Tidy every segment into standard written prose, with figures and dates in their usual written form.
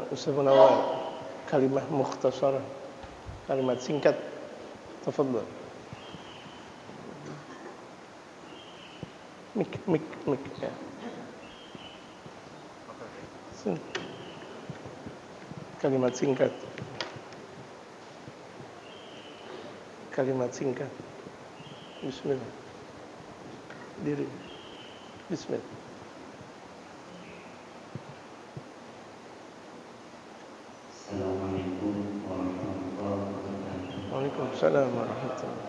Ustaz Munawwar, kalimah mukhtasarah, kalimat singkat, tafadhal. Mik ya. Kalimat singkat. Kalimat singkat. Bismillah. Diri. Bismillah. Assalamualaikum warahmatullahi wabarakatuh. Waalaikumsalam warahmatullahi wabarakatuh.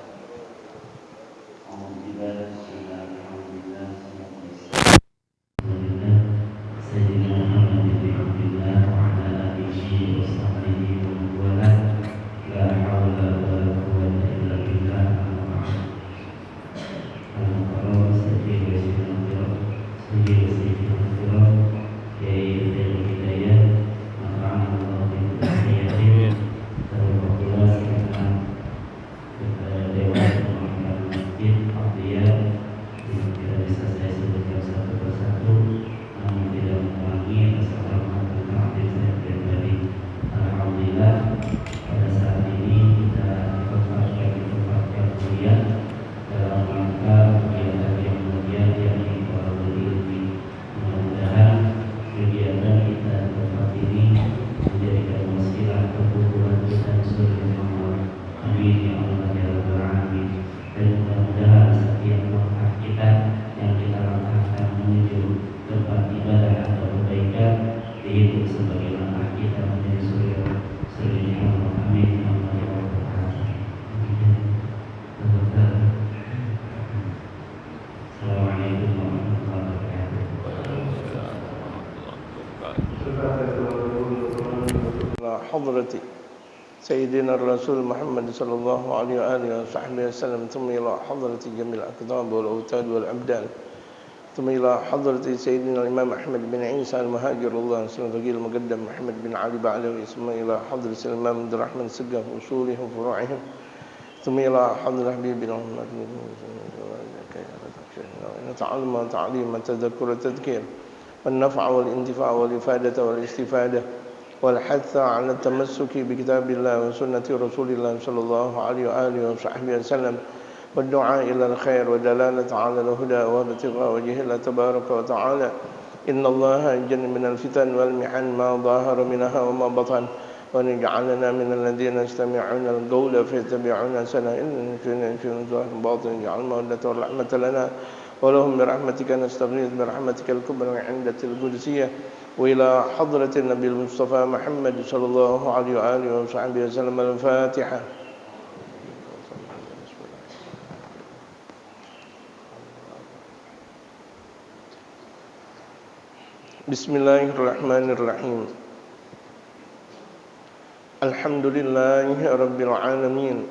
حضرة سيدنا الرسول محمد صلى الله عليه وآله وصحبه وسلم ثم إلى حضرة جميع الأقطاب والأوتاد والأبدان ثم إلى حضرة سيدنا الإمام أحمد بن عيسى المهاجر الله سلم فقيل المقدم محمد بن علي بعلوي ثم إلى حضرة الإمام عبد الرحمن سقف أصولهم وفروعهم ثم إلى حضرة حبيبنا محمد نتعلم تعليم تذكر تذكير والنفع والانتفاع والإفادة والاستفادة والحث على التمسك بكتاب الله وسنة رسول الله صلى الله عليه وآله وصحبه وسلم والدعاء إلى الخير ودلالة على الهدى وابتغاء وجه الله تبارك وتعالى إن الله يجن من الفتن والمحن ما ظاهر منها وما بطن ونجعلنا من الذين يستمعون القول فيتبعون أحسنه إن في ظاهر باطن اجعل مودة والرحمة لنا ولهم برحمتك نستغيث برحمتك الكبرى عند القدسية وإلى حضرة النبي المصطفى محمد صلى الله عليه وآله وصحبه وسلم الفاتحة. Bismillahirrahmanirrahim. Alhamdulillahi rabbil alamin.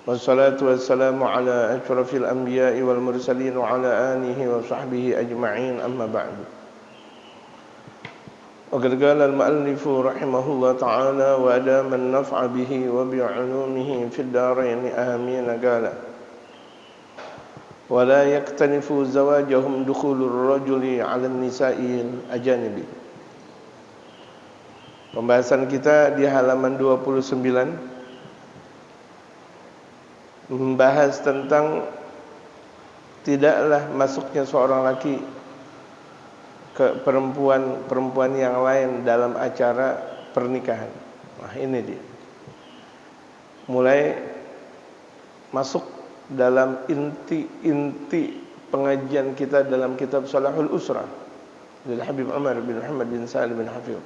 Wassalatu wassalamu ala asyrafil anbiya'i wal mursalin wa ala alihi wa sahbihi ajma'in amma ba'du. وقد قال المؤلف رحمه الله تعالى وأدام النفع به وبعلومه في الدارين آمين قال ولا يكتنف زواجهم دخول الرجل على النساء الأجانب. Pembahasan kita di halaman 29 membahas tentang tidaklah masuknya seorang laki ke perempuan yang lain dalam acara pernikahan. Nah, ini dia. Mulai masuk dalam inti pengajian kita dalam kitab Salahul Usra dari Habib Umar bin Muhammad bin Salim bin Hafidh.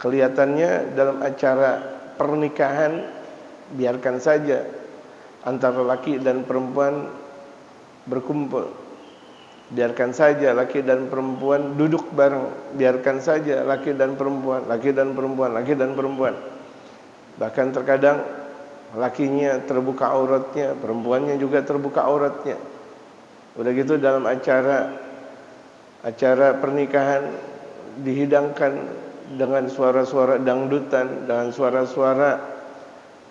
Kelihatannya dalam acara pernikahan biarkan saja antara laki dan perempuan berkumpul. Biarkan saja laki dan perempuan duduk bareng. Biarkan saja laki dan perempuan, laki dan perempuan, laki dan perempuan. Bahkan terkadang lakinya terbuka auratnya, perempuannya juga terbuka auratnya. Udah gitu dalam acara pernikahan dihidangkan dengan suara-suara dangdutan, dengan suara-suara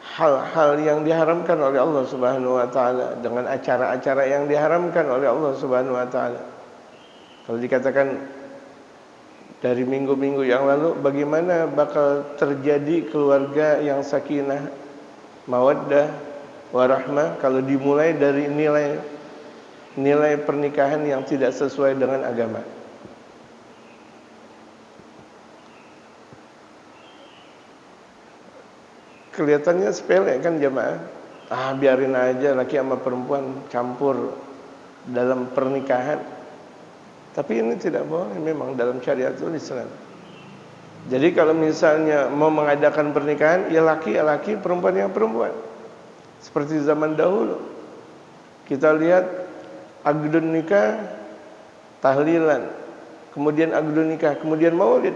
hal-hal yang diharamkan oleh Allah Subhanahu wa taala, dengan acara-acara yang diharamkan oleh Allah Subhanahu wa taala. Kalau dikatakan dari minggu-minggu yang lalu, bagaimana bakal terjadi keluarga yang sakinah, mawaddah, warahmah kalau dimulai dari nilai pernikahan yang tidak sesuai dengan agama. Kelihatannya sepele kan jemaah? Biarin aja laki sama perempuan campur dalam pernikahan. Tapi ini tidak boleh memang dalam syariatul Islam. Jadi kalau misalnya mau mengadakan pernikahan, ya laki, perempuan yang perempuan. Seperti zaman dahulu. Kita lihat akdun nikah, tahlilan, kemudian akdun nikah, kemudian maulid.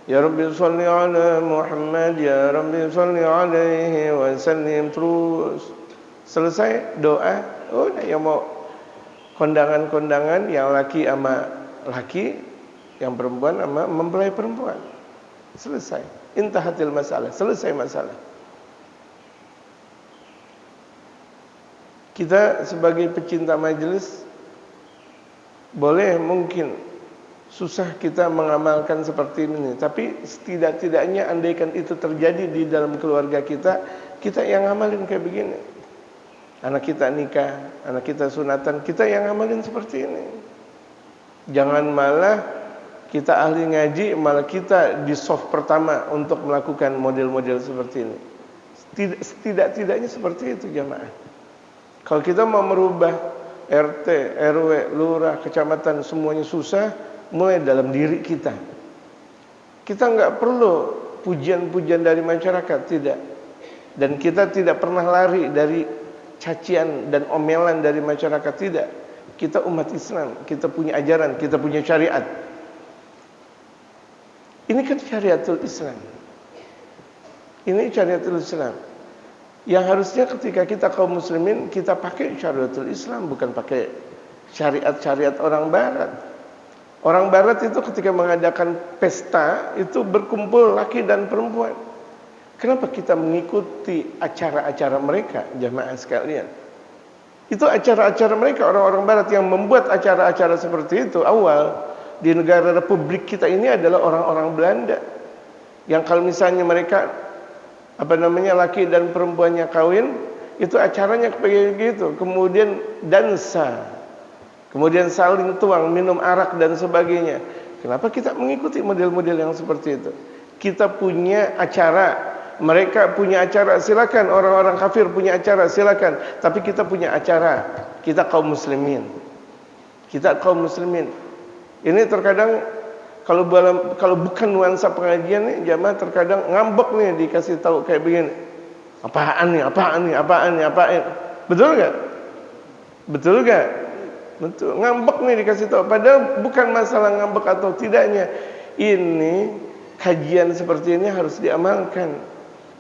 Ya Rabbi sholli ala Muhammad, ya Rabbi sholli alaihi wasallim, terus selesai doa. Yang mau kondangan-kondangan, yang laki sama laki, yang perempuan sama mempelai perempuan. Selesai. Intahatil masalah, selesai masalah. Kita sebagai pecinta majelis boleh mungkin susah kita mengamalkan seperti ini, tapi setidak-tidaknya andaikan itu terjadi di dalam keluarga kita, kita yang ngamalin kayak begini. Anak kita nikah, anak kita sunatan, kita yang ngamalin seperti ini. Jangan malah kita ahli ngaji, malah kita di soft pertama untuk melakukan model-model seperti ini. Setidak-tidaknya seperti itu jamaah. Kalau kita mau merubah RT, RW, lurah, kecamatan, semuanya susah, mulai dalam diri kita. Kita nggak perlu pujian-pujian dari masyarakat, tidak. Dan kita tidak pernah lari dari cacian dan omelan dari masyarakat, tidak. Kita umat Islam, kita punya ajaran, kita punya syariat. Ini kan syariatul Islam. Ini syariatul Islam. Yang harusnya ketika kita kaum muslimin, kita pakai syariatul Islam, bukan pakai syariat-syariat orang barat. Orang barat itu ketika mengadakan pesta, itu berkumpul laki dan perempuan. Kenapa kita mengikuti acara-acara mereka, jamaah sekalian? Itu acara-acara mereka, orang-orang barat yang membuat acara-acara seperti itu. Awal di negara Republik kita ini adalah orang-orang Belanda, yang kalau misalnya mereka laki dan perempuannya kawin, itu acaranya kayak gitu. Kemudian dansa, kemudian saling tuang, minum arak dan sebagainya. Kenapa kita mengikuti model-model yang seperti itu? Kita punya acara, mereka punya acara, silakan. Orang-orang kafir punya acara, silakan. Tapi kita punya acara, kita kaum muslimin. Kita kaum muslimin. Ini terkadang kalau bukan nuansa pengajian nih, jamaah terkadang ngambek nih dikasih tahu kayak begini. Apaan nih? Betul enggak? Betul. Ngambek nih dikasih tahu. Padahal bukan masalah ngambek atau tidaknya. Ini kajian seperti ini harus diamalkan.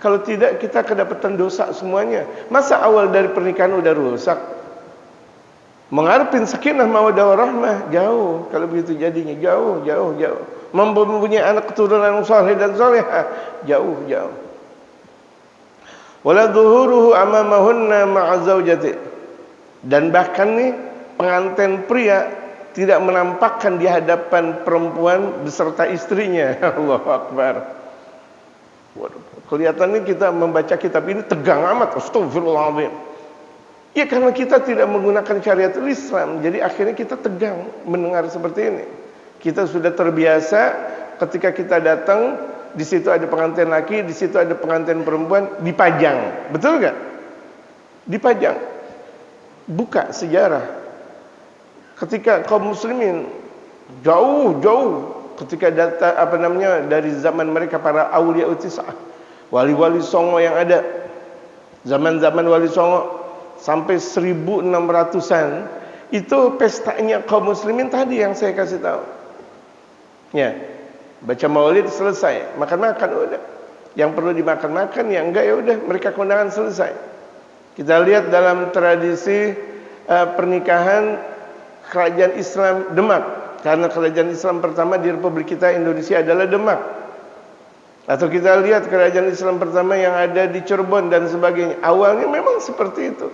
Kalau tidak, kita kedapatan dosa semuanya. Masa awal dari pernikahan udah rusak? Mengharapin sakinah mawaddah warahmah, jauh. Kalau begitu jadinya jauh. Mempunyai anak keturunan saleh dan salehah, jauh. Wala dhuhuruhu amamahunna ma'a zaujati. Dan bahkan nih pengantin pria tidak menampakkan di hadapan perempuan beserta istrinya. Allahu Akbar. Waduh, kelihatannya kita membaca kitab ini tegang amat. Astagfirullahaladzim. Ya karena kita tidak menggunakan syariatul Islam, jadi akhirnya kita tegang mendengar seperti ini. Kita sudah terbiasa ketika kita datang, di situ ada pengantin laki, di situ ada pengantin perempuan, dipajang. Betul enggak? Dipajang. Buka sejarah. Ketika kaum muslimin jauh ketika dari zaman mereka para aulia utisah, wali-wali songo yang ada, zaman-zaman wali songo sampai 1600-an, itu pestanya kaum muslimin tadi yang saya kasih tahu. Ya, baca maulid selesai, makan-makan udah. Yang perlu dimakan-makan, yang enggak ya udah, mereka kondangan selesai. Kita lihat dalam tradisi pernikahan kerajaan Islam Demak, karena kerajaan Islam pertama di Republik kita Indonesia adalah Demak. Atau kita lihat kerajaan Islam pertama yang ada di Cirebon dan sebagainya. Awalnya memang seperti itu.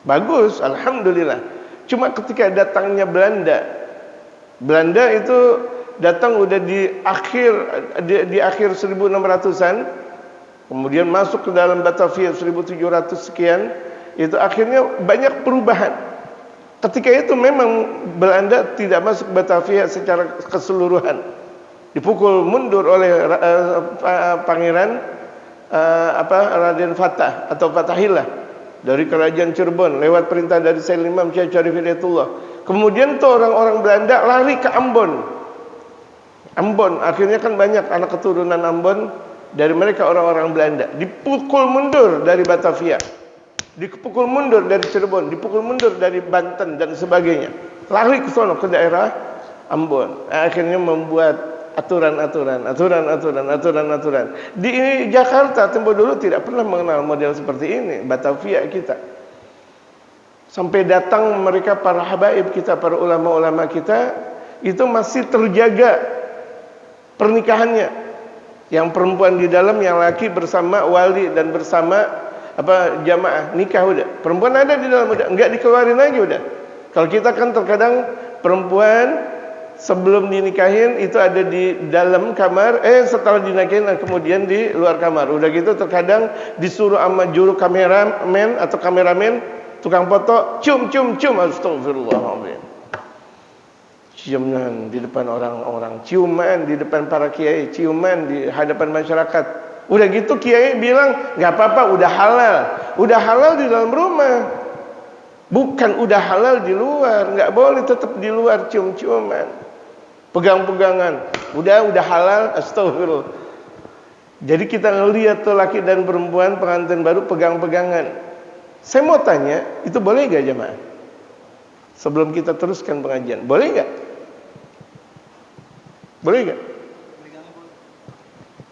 Bagus, alhamdulillah. Cuma ketika datangnya Belanda itu datang udah di akhir 1600-an, kemudian masuk ke dalam Batavia 1700 sekian, itu akhirnya banyak perubahan. Ketika itu memang Belanda tidak masuk Batavia secara keseluruhan, dipukul mundur oleh Pangeran Raden Fatah atau Fatahillah dari kerajaan Cirebon lewat perintah dari Sayyid Imam Syekh Syarif Hidayatullah. Kemudian tuh orang-orang Belanda lari ke Ambon. Ambon, akhirnya kan banyak anak keturunan Ambon dari mereka orang-orang Belanda. Dipukul mundur dari Batavia, dipukul mundur dari Cirebon, dipukul mundur dari Banten dan sebagainya. Lari ke sono ke daerah Ambon. Akhirnya membuat aturan-aturan. Di Jakarta tempo dulu tidak pernah mengenal model seperti ini, Batavia kita. Sampai datang mereka para habaib kita, para ulama-ulama kita, itu masih terjaga pernikahannya. Yang perempuan di dalam, yang laki bersama wali dan bersama jamaah nikah udah. Perempuan ada di dalam udah, enggak dikeluarin lagi udah. Kalau kita kan terkadang perempuan sebelum dinikahin itu ada di dalam kamar, setelah dinikahin kemudian di luar kamar. Udah gitu terkadang disuruh sama juru kameramen atau kameramen, tukang foto, cium, astagfirullahaladzim. Ciuman di depan orang-orang, ciuman di depan para kiai, ciuman di hadapan masyarakat. Udah gitu kiai bilang, nggak apa-apa, udah halal. Udah halal di dalam rumah, bukan udah halal di luar. Nggak boleh tetap di luar cium-ciuman, pegang-pegangan. Udah halal, astagfirullah. Jadi kita ngelihat tuh laki dan perempuan pengantin baru pegang-pegangan. Saya mau tanya, itu boleh nggak jemaah? Sebelum kita teruskan pengajian, boleh nggak? Boleh nggak?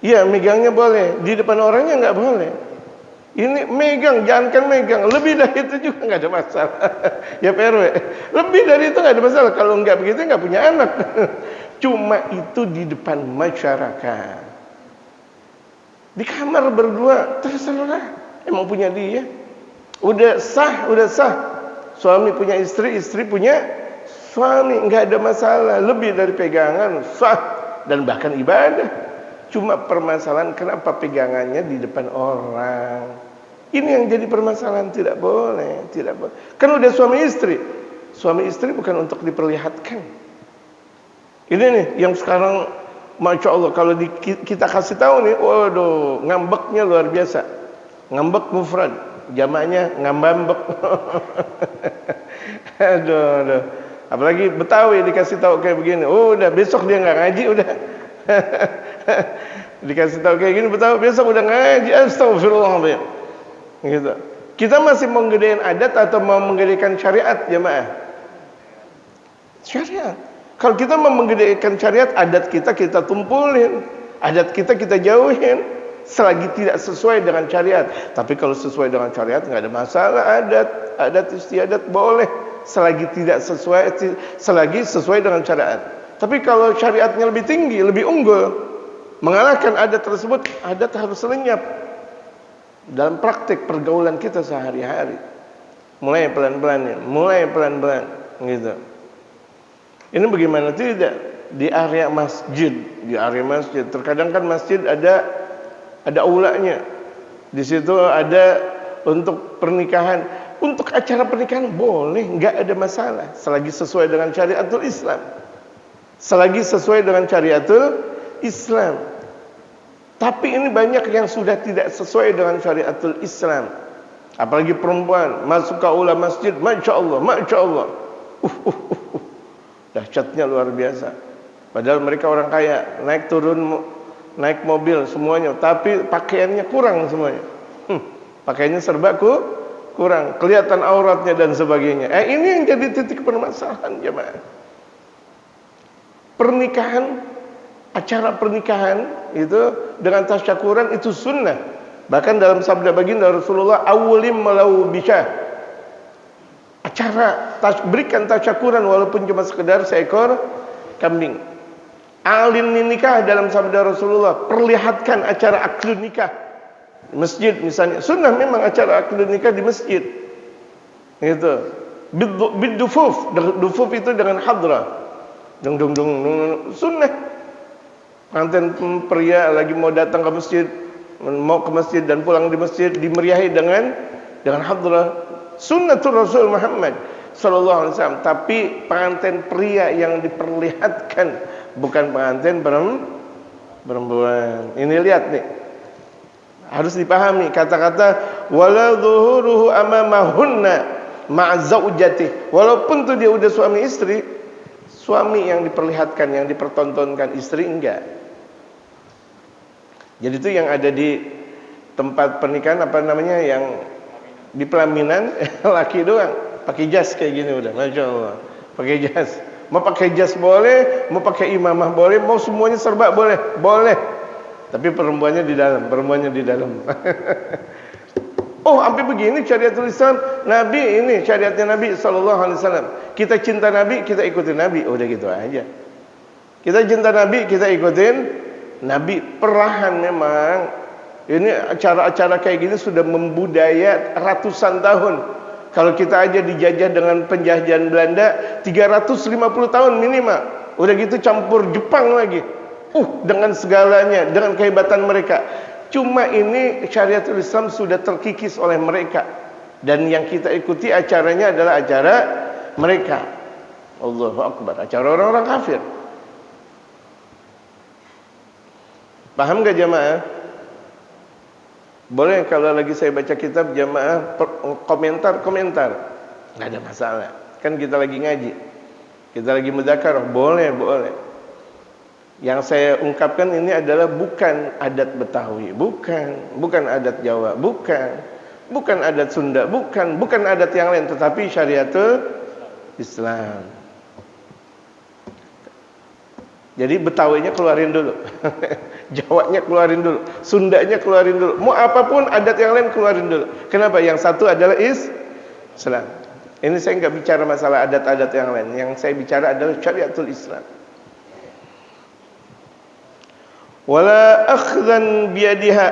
Iya, megangnya boleh. Di depan orangnya nggak boleh. Ini megang, jangankan megang, lebih dari itu juga nggak ada masalah. Ya PRW, lebih dari itu nggak ada masalah. Kalau nggak begitu nggak punya anak. Cuma itu di depan masyarakat. Di kamar berdua terserah. Emang punya dia. Udah sah. Suami punya istri, istri punya suami, nggak ada masalah. Lebih dari pegangan, sah, dan bahkan ibadah. Cuma permasalahan kenapa pegangannya di depan orang. Ini yang jadi permasalahan. Tidak boleh. Kan udah suami istri. Suami istri bukan untuk diperlihatkan. Ini nih yang sekarang, masya Allah, kalau kita kasih tahu nih, waduh, ngambeknya luar biasa. Ngambek mufrad, jamaknya ngambambek. Aduh. Apalagi Betawi dikasih tahu kayak begini, udah besok dia nggak ngaji udah. Dikasih tahu kayak gini Betawi, besok udah ngaji, astagfirullahaladzim. Gitu. Kita masih mau menggedein adat atau mau menggedekan syariat, jemaah? Syariat. Kalau kita mau menggedekan syariat, adat kita tumpulin, adat kita jauhin, selagi tidak sesuai dengan syariat. Tapi kalau sesuai dengan syariat nggak ada masalah. Adat istiadat boleh, selagi sesuai dengan syariat. Tapi kalau syariatnya lebih tinggi, lebih unggul, mengalahkan adat tersebut, adat harus lenyap dalam praktik pergaulan kita sehari-hari. Mulai pelan-pelan gitu. Ini bagaimana tidak di area masjid, terkadang kan masjid ada aulanya. Di situ ada untuk pernikahan, untuk acara pernikahan boleh, enggak ada masalah selagi sesuai dengan syariatul Islam. Tapi ini banyak yang sudah tidak sesuai dengan syariatul Islam. Apalagi perempuan masuk ke aula masjid, masya Allah. Dahsyatnya luar biasa. Padahal mereka orang kaya, naik mobil semuanya, tapi pakaiannya kurang semuanya. Pakaiannya serba kurang, kelihatan auratnya dan sebagainya. Ini yang jadi titik permasalahan jemaah. Acara pernikahan itu dengan tasyakuran itu sunnah. Bahkan dalam sabda baginda Rasulullah, awlim malau bisyah. Berikan tasyakuran walaupun cuma sekedar seekor kambing. Alin nikah dalam sabda Rasulullah, perlihatkan acara akad nikah di masjid misalnya. Sunnah memang acara akad nikah di masjid. Gitu. Bidufuf itu dengan hadrah. Dung dung dung, sunnah. Pengantin pria lagi mau datang ke masjid, mau ke masjid dan pulang di masjid dimeriahi dengan hadrah sunnatul Rasul Muhammad sallallahu alaihi wasallam. Tapi pengantin pria yang diperlihatkan bukan pengantin perempuan. Ini lihat nih. Harus dipahami kata-kata wala dhuhuruhu amamahunna ma'a zaujati. Walaupun tuh dia udah suami istri, suami yang diperlihatkan, yang dipertontonkan, istri enggak. Jadi itu yang ada di tempat pernikahan apa namanya, yang di pelaminan laki doang pakai jas kayak gini udah, masya Allah, pakai jas. Mau pakai jas boleh, mau pakai imamah boleh, mau semuanya serba boleh, boleh. Tapi perempuannya di dalam. Oh, sampai begini syariatul Islam. Nabi ini syariatnya Nabi sallallahu alaihi wasallam. Kita cinta Nabi, kita ikutin Nabi. Udah gitu aja. Kita cinta Nabi, kita ikutin Nabi. Perlahan memang. Ini acara-acara kayak gini sudah membudaya ratusan tahun. Kalau kita aja dijajah dengan penjajahan Belanda 350 tahun minimal. Udah gitu campur Jepang lagi. Dengan segalanya, dengan kehebatan mereka. Cuma ini syariatul Islam sudah terkikis oleh mereka. Dan yang kita ikuti acaranya adalah acara mereka. Allahu Akbar, acara orang-orang kafir. Paham gak jamaah? Boleh kalau lagi saya baca kitab jamaah komentar. Gak ada masalah. Kan kita lagi ngaji, kita lagi mudzakarah, boleh. Yang saya ungkapkan ini adalah bukan adat Betawi, bukan adat Jawa, bukan adat Sunda, bukan adat yang lain, tetapi syariatul Islam. Jadi Betawinya keluarin dulu, Jawanya keluarin dulu, Sundanya keluarin dulu, mau apapun adat yang lain keluarin dulu. Kenapa? Yang satu adalah Islam. Ini saya nggak bicara masalah adat-adat yang lain. Yang saya bicara adalah syariatul Islam. Wala akhdhan biyadiha.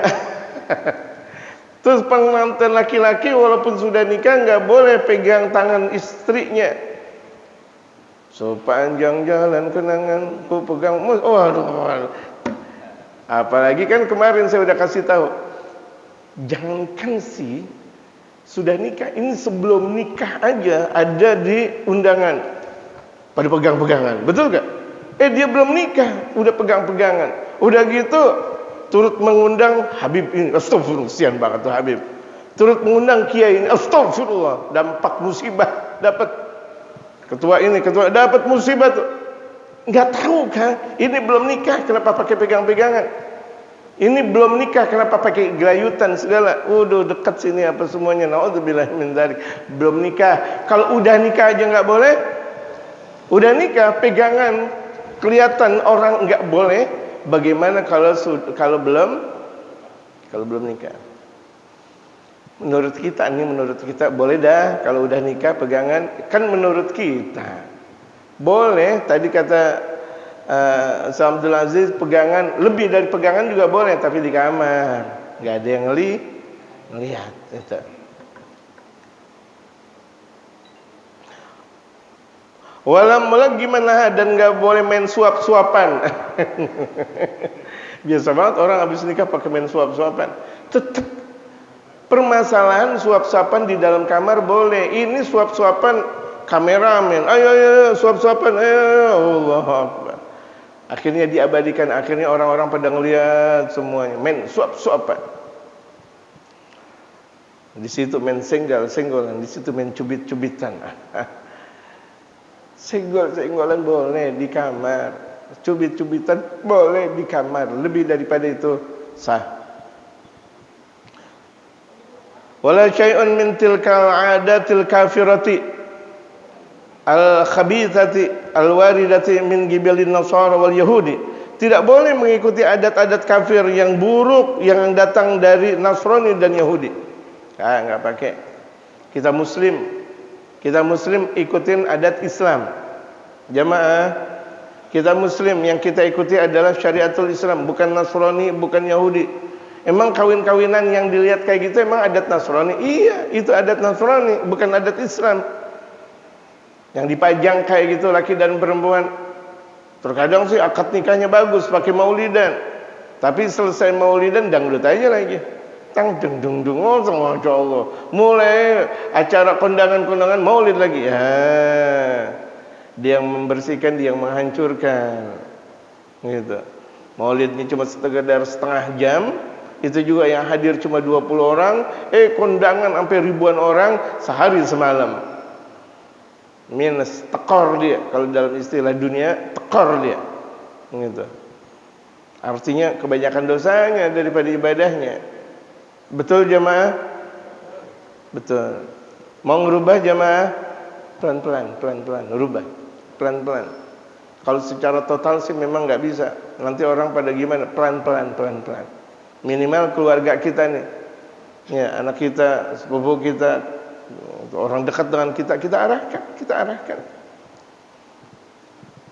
Terus pengantin laki-laki walaupun sudah nikah nggak boleh pegang tangan istrinya. Sepanjang jalan kenangan ku pegang. Aduh. Apalagi kan kemarin saya udah kasih tahu. Jangankan sih sudah nikah, ini sebelum nikah aja ada di undangan pada pegang-pegangan. Betul gak? Dia belum nikah udah pegang-pegangan. Udah gitu turut mengundang Habib ini, astagfirullah, kesian banget tuh Habib. Turut mengundang kiai ini, astagfirullah, dampak musibah dapat. Ketua ini, ketua dapat musibah tuh. Enggak tahu kan? Ini belum nikah kenapa pakai pegang-pegangan? Ini belum nikah kenapa pakai gelayutan segala? Udah dekat sini apa semuanya. Naudzubillah min dzalik. Belum nikah. Kalau udah nikah aja enggak boleh. Udah nikah pegangan kelihatan orang enggak boleh. Bagaimana kalau belum nikah? Menurut kita boleh dah kalau udah nikah pegangan, kan menurut kita boleh. Tadi kata Abdul Aziz pegangan, lebih dari pegangan juga boleh, tapi di kamar, nggak ada yang ngelihat. Itu. Walam gimana, dan nggak boleh main suap-suapan. Biasa banget orang habis nikah pakai main suap-suapan. Tetap permasalahan suap-suapan di dalam kamar boleh. Ini suap-suapan kameramen. Ayo suap-suapan. Ayo Allahu Akbar. Akhirnya diabadikan. Akhirnya orang-orang pada ngelihat semuanya. Main suap-suapan. Di situ main senggolan. Di situ main cubit-cubitan. Senggol-senggolan boleh di kamar, cubit-cubitan boleh di kamar, lebih daripada itu sah. Wala syai'un min tilkal 'adatil kafirati al-khabithati al-waridati min gibalin nasara wal yahudi. Tidak boleh mengikuti adat-adat kafir yang buruk yang datang dari Nasrani dan Yahudi. Enggak pakai. Kita muslim ikutin adat Islam. Jamaah, kita muslim yang kita ikuti adalah syariatul Islam, bukan Nasrani, bukan Yahudi. Emang kawin-kawinan yang dilihat kayak gitu emang adat Nasrani? Iya, itu adat Nasrani, bukan adat Islam. Yang dipajang kayak gitu laki dan perempuan. Terkadang sih akad nikahnya bagus pakai maulidan, tapi selesai maulidan dangdut aja lagi. Tang dung dung dung, oh masya Allah. Mulai acara kondangan maulid lagi. Ya, dia yang membersihkan, dia yang menghancurkan. Gitu. Maulidnya cuma setengah jam, itu juga yang hadir cuma 20 orang, kondangan sampai ribuan orang sehari semalam. Minus, tekor dia, kalau dalam istilah dunia, tekor dia. Gitu. Artinya kebanyakan dosanya daripada ibadahnya. Betul jamaah? Betul. Mau ngerubah jamaah? Pelan-pelan, rubah. Pelan-pelan. Kalau secara total sih memang nggak bisa. Nanti orang pada gimana? Pelan-pelan. Minimal keluarga kita nih, ya anak kita, sepupu kita, orang dekat dengan kita arahkan.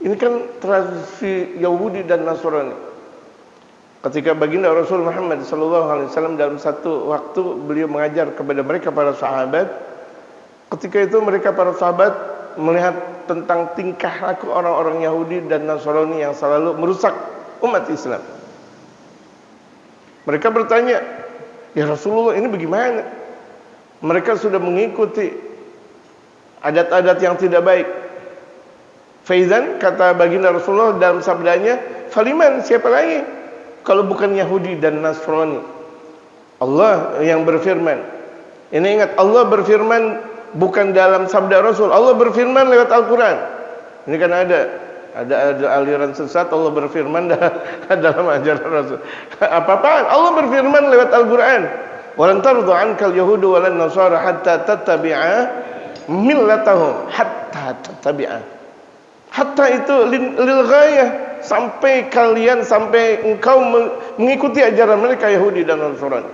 Ini kan tradisi Yahudi dan Nasrani. Ketika baginda Rasul Muhammad SAW dalam satu waktu beliau mengajar kepada mereka para sahabat. Ketika itu mereka para sahabat melihat tentang tingkah laku orang-orang Yahudi dan Nasrani yang selalu merusak umat Islam. Mereka bertanya, ya Rasulullah, ini bagaimana? Mereka sudah mengikuti adat-adat yang tidak baik. Faizan, kata baginda Rasulullah dalam sabdanya, faliman, siapa lagi kalau bukan Yahudi dan Nasrani? Allah yang berfirman. Ini ingat, Allah berfirman bukan dalam sabda Rasul. Allah berfirman lewat Al-Quran. Ini kan ada aliran sesat, Allah berfirman dalam ajaran Rasul. Apa-apaan? Allah berfirman lewat Al-Quran. Walan tardu ankal yahudu walan nasara hatta tattabi'a millatahum. Hatta tattabi'a. Hatta itu lil ghayah, sampai engkau mengikuti ajaran mereka Yahudi dan Nasrani.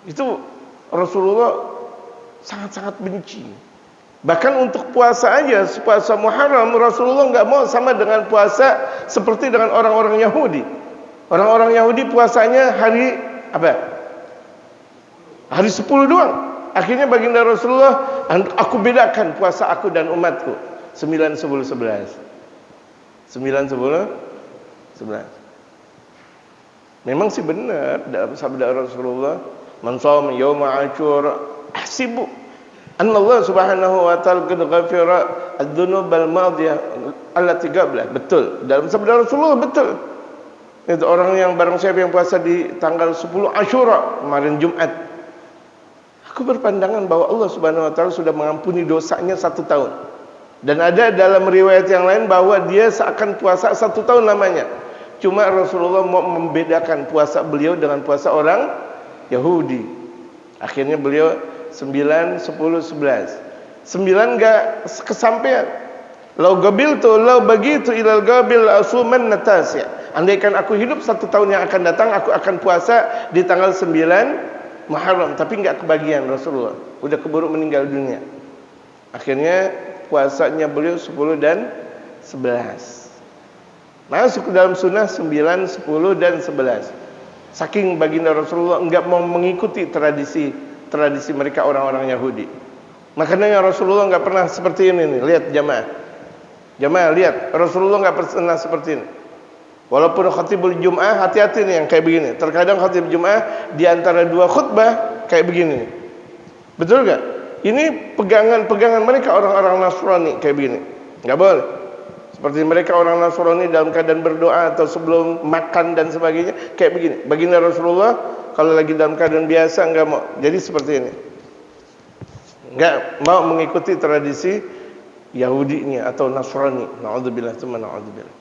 Itu Rasulullah sangat-sangat benci. Bahkan untuk puasa aja, puasa Muharram, Rasulullah nggak mau sama dengan puasa seperti dengan orang-orang Yahudi. Orang-orang Yahudi puasanya hari apa? Hari 10 doang. Akhirnya baginda Rasulullah, aku bedakan puasa aku dan umatku. 9, 10, 11. 9, 10, 11. Memang sih benar dalam sabda Rasulullah, man shoma yauma Asyura ahsibu anna Allah Subhanahu wa taala qad ghafara adz-dzunub al-madiyah allati qabla. Betul. Dalam sabda Rasulullah betul. Itu orang yang barang siapa yang puasa di tanggal 10 Asyura, kemarin Jumat, aku berpandangan bahwa Allah Subhanahu wa taala sudah mengampuni dosanya 1 tahun. Dan ada dalam riwayat yang lain bahwa dia seakan puasa 1 tahun lamanya. Cuma Rasulullah mau membedakan puasa beliau dengan puasa orang Yahudi. Akhirnya beliau 9, 10, 11. 9 enggak kesampaian. Lau gabiltu lau bagitu ilal gabil asuman natasi. Andaikan aku hidup 1 tahun yang akan datang, aku akan puasa di tanggal 9 Muharram, tapi enggak kebagian Rasulullah. Udah keburu meninggal dunia. Akhirnya puasanya beliau 10 dan 11. Masuk ke dalam sunnah 9, 10 dan 11. Saking baginda Rasulullah enggak mau mengikuti tradisi mereka orang-orang Yahudi. Makanya Rasulullah enggak pernah seperti ini nih. Lihat jamaah. Jamaah lihat, Rasulullah enggak pernah seperti ini. Walaupun khatibul Jum'ah, hati-hati nih yang kayak begini. Terkadang khatib Jum'ah di antara 2 khutbah kayak begini. Betul enggak? Ini pegangan mereka orang-orang Nasrani kayak begini. Enggak boleh. Seperti mereka orang Nasrani dalam keadaan berdoa atau sebelum makan dan sebagainya kayak begini. Baginda Rasulullah kalau lagi dalam keadaan biasa enggak mau. Jadi seperti ini. Enggak mau mengikuti tradisi Yahudinya atau Nasrani. Na'udzubillah, na'udzubillah.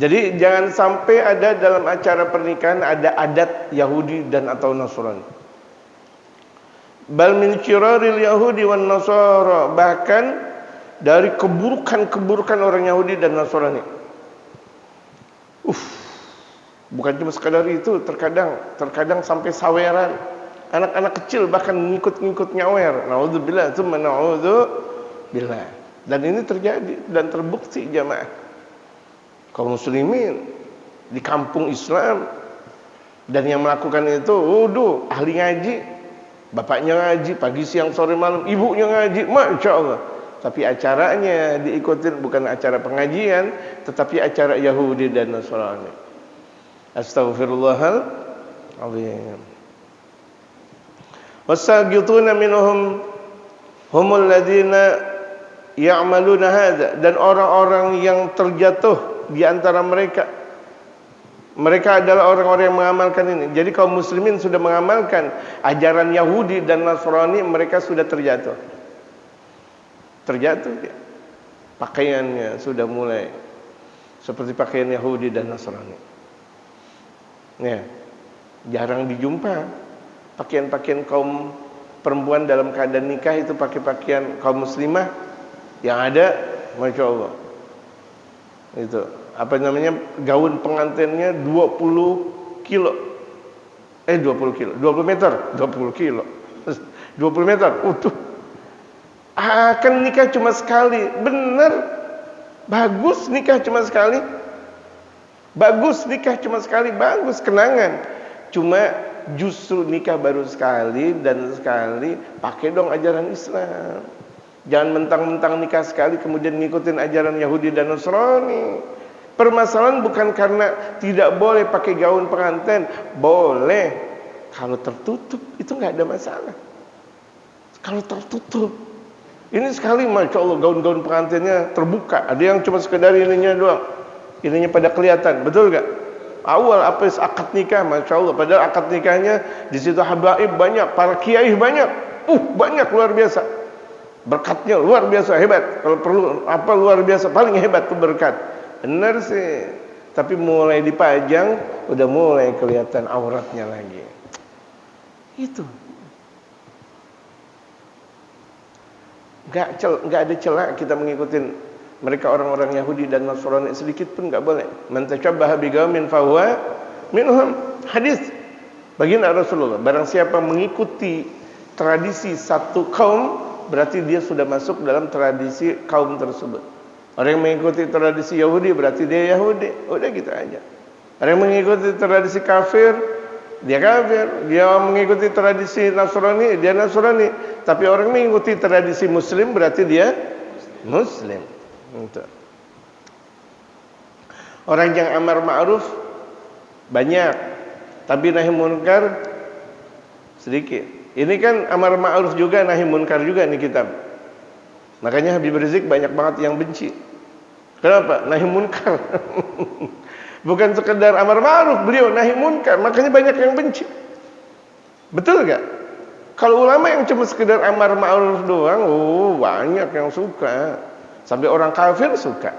Jadi jangan sampai ada dalam acara pernikahan ada adat Yahudi dan atau Nasrani. Bal min syiraril Yahudi wan Nasara, bahkan dari keburukan orang Yahudi dan Nasrani. Bukan cuma sekadar itu, terkadang sampai saweran. Anak-anak kecil bahkan ngikut nyawer. Naudzubillah, tsumma naudzubillah. Dan ini terjadi dan terbukti jamaah. Kaum muslimin di kampung Islam dan yang melakukan itu, ahli ngaji. Bapaknya ngaji pagi siang sore malam, ibunya ngaji, masya Allah. tapi acaranya diikutin bukan acara pengajian, tetapi acara Yahudi dan Nasrani. Astaghfirullahaladzim. Wasagituna minhum humul ladina ya'maluna hadza, dan orang-orang yang terjatuh di antara mereka adalah orang-orang yang mengamalkan ini. Jadi kaum muslimin sudah mengamalkan ajaran Yahudi dan Nasrani, mereka sudah terjatuh dia. Pakaiannya sudah mulai seperti pakaian Yahudi dan Nasrani. Ya, jarang dijumpa pakaian-pakaian kaum perempuan dalam keadaan nikah itu pakai pakaian kaum muslimah. Yang ada, Masya Allah, itu apa namanya, gaun pengantinnya 20 kilo 20 meter 20 meter utuh. Akan nikah cuma sekali. Bener, bagus nikah cuma sekali, bagus kenangan. Cuma justru nikah baru sekali dan sekali, pakai dong ajaran Islam. Jangan mentang-mentang nikah sekali kemudian ngikutin ajaran Yahudi dan Nasrani. Permasalahan bukan karena tidak boleh pakai gaun pengantin, boleh kalau tertutup, itu nggak ada masalah. Kalau tertutup, ini sekali Masya Allah gaun-gaun pengantinnya terbuka, ada yang cuma sekedar ininya doang, ininya pada kelihatan, betul nggak? Awal apa akad nikah, Masya Allah, padahal akad nikahnya di situ habaib banyak, para kiai banyak, banyak luar biasa, berkatnya luar biasa hebat. Kalau perlu apa luar biasa, paling hebat tuh berkat. Benar sih, tapi mulai dipajang udah mulai kelihatan auratnya lagi. Itu nggak ada celah kita mengikuti mereka orang-orang Yahudi dan Nasrani sedikit pun nggak boleh. Man tashabbaha biqaumin fahuwa minhum. Hadis baginda Rasulullah, barang siapa mengikuti tradisi satu kaum, berarti dia sudah masuk dalam tradisi kaum tersebut. Orang yang mengikuti tradisi Yahudi berarti dia Yahudi. Udah gitu aja. Orang yang mengikuti tradisi kafir, dia kafir. Dia mengikuti tradisi Nasrani, dia Nasrani. Tapi orang yang mengikuti tradisi Muslim berarti dia Muslim. Gitu. Orang yang amar ma'ruf banyak, tapi nahi munkar sedikit. Ini kan amar ma'ruf juga, nahi munkar juga nih kitab. Makanya Habib Rizik banyak banget yang benci. Kenapa? Nahi munkar. Bukan sekedar amar ma'ruf, beliau nahi munkar, makanya banyak yang benci. Betul gak? Kalau ulama yang cuma sekedar amar ma'ruf doang, banyak yang suka. Sampai orang kafir suka.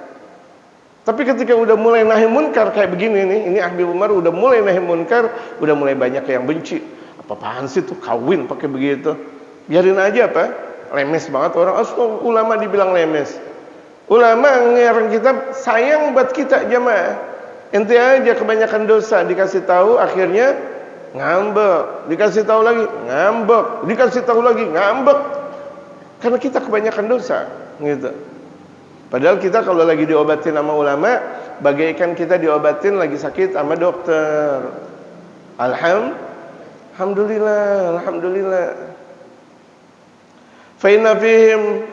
Tapi ketika udah mulai nahi munkar kayak begini nih, ini Habib Umar udah mulai nahi munkar, udah mulai banyak yang benci. Apa-apaan sih tuh kawin pakai begitu? Biarin aja apa? Lemes banget orang. Ulama dibilang lemes. Ulama ngarang kitab sayang buat kita jamaah. Ente aja kebanyakan dosa dikasih tahu, akhirnya ngambek, dikasih tahu lagi ngambek, dikasih tahu lagi ngambek. Karena kita kebanyakan dosa, gitu. Padahal kita kalau lagi diobatin sama ulama, bagaikan kita diobatin lagi sakit sama dokter. Alhamdulillah. Fa inna fihim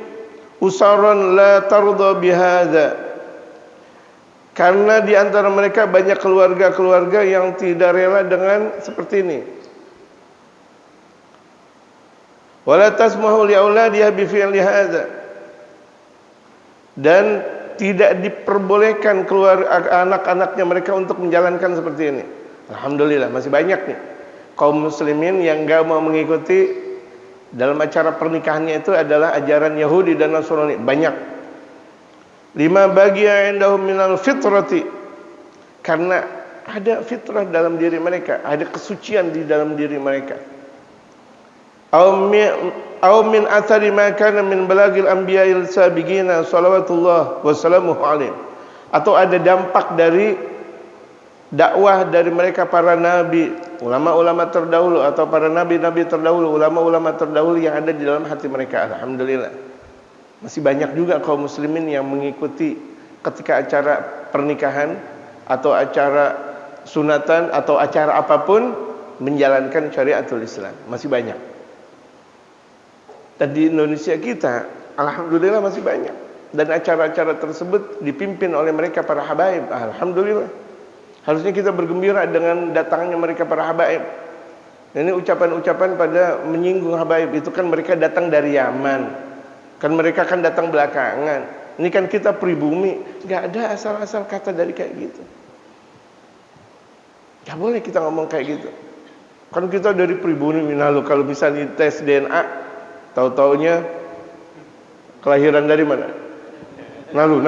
usaran la tarda bihadza. Karena di antara mereka banyak keluarga-keluarga yang tidak rela dengan seperti ini. Wala tasmahu li auladiha bi fi'li hadza. Dan tidak diperbolehkan keluar anak-anaknya mereka untuk menjalankan seperti ini. Alhamdulillah masih banyak nih kaum muslimin yang enggak mau mengikuti dalam acara pernikahannya itu adalah ajaran Yahudi dan Nasrani. Banyak. Lima bagian indahum minal fitrati, karena ada fitrah dalam diri mereka, ada kesucian di dalam diri mereka. Aw min athari ma kana min balagil anbiya'il sabiqina salawatullah wassalamuhu alaihim. Atau ada dampak dari dakwah dari mereka para nabi, ulama-ulama terdahulu, atau para nabi-nabi terdahulu, ulama-ulama terdahulu yang ada di dalam hati mereka. Alhamdulillah masih banyak juga kaum muslimin yang mengikuti ketika acara pernikahan atau acara sunatan atau acara apapun menjalankan syariatul Islam. Masih banyak. Dan di Indonesia kita Alhamdulillah masih banyak. Dan acara-acara tersebut dipimpin oleh mereka para habaib. Alhamdulillah. Harusnya kita bergembira dengan datangnya mereka para habaib. Ini ucapan-ucapan pada menyinggung habaib itu kan mereka datang dari Yaman. Kan mereka kan datang belakangan. Ini kan kita pribumi, enggak ada asal-asal kata dari kayak gitu. Enggak boleh kita ngomong kayak gitu. Kan kita dari pribumi lalu kalau misalnya tes DNA, tahu-taunya kelahiran dari mana? Nalu.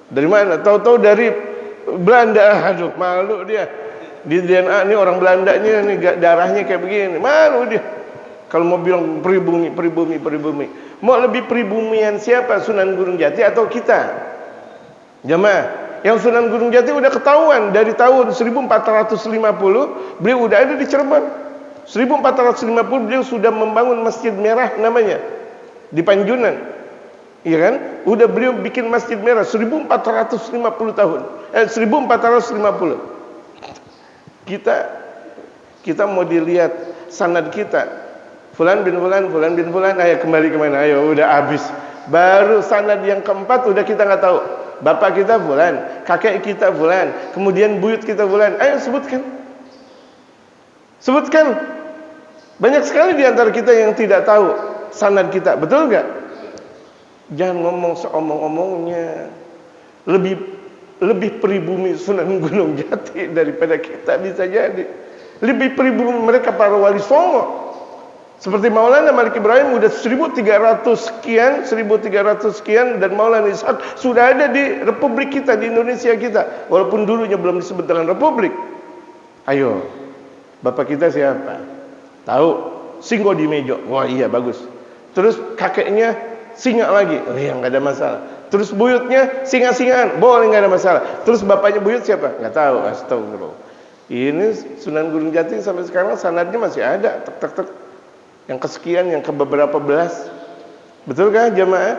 Dari mana? Tahu-tahu dari Belanda. Aduh, malu dia. Di DNA ini orang Belandanya nih darahnya kayak begini. Malu dia. Kalau mau bilang pribumi. Mau lebih pribumian siapa? Sunan Gunung Jati atau kita? Jamaah, yang Sunan Gunung Jati udah ketahuan dari tahun 1450 beliau udah ada di Cirebon. 1450 beliau sudah membangun Masjid Merah namanya di Panjunan. Iya kan? Udah beliau bikin Masjid Merah 1450 tahun. 1450. Kita mau dilihat sanad kita. Fulan bin Fulan, ayo kembali kemana? Ayo, udah habis. Baru sanad yang keempat udah kita nggak tahu. Bapak kita Fulan, kakek kita Fulan, kemudian buyut kita Fulan. Ayo sebutkan. Banyak sekali di antara kita yang tidak tahu sanad kita. Betul nggak? Jangan ngomong seomong-omongnya. Lebih pribumi Sunan Gunung Jati daripada kita bisa jadi. Lebih pribumi mereka para wali songo. Seperti Maulana Malik Ibrahim udah 1300 sekian dan Maulana Ishaq sudah ada di Republik kita, di Indonesia kita. Walaupun dulunya belum disebut dengan Republik. Ayo, bapak kita siapa? Tahu? Singgo di Mejo. Wah iya bagus. Terus kakeknya singa lagi, oh iya nggak ada masalah. Terus buyutnya singa-singaan, boleh nggak ada masalah. Terus bapaknya buyut siapa? Nggak tahu. Astagfirullah. Ini Sunan Gunung Jati sampai sekarang sanadnya masih ada, tek. Yang kesekian, yang ke beberapa belas. Betul kan jamaah?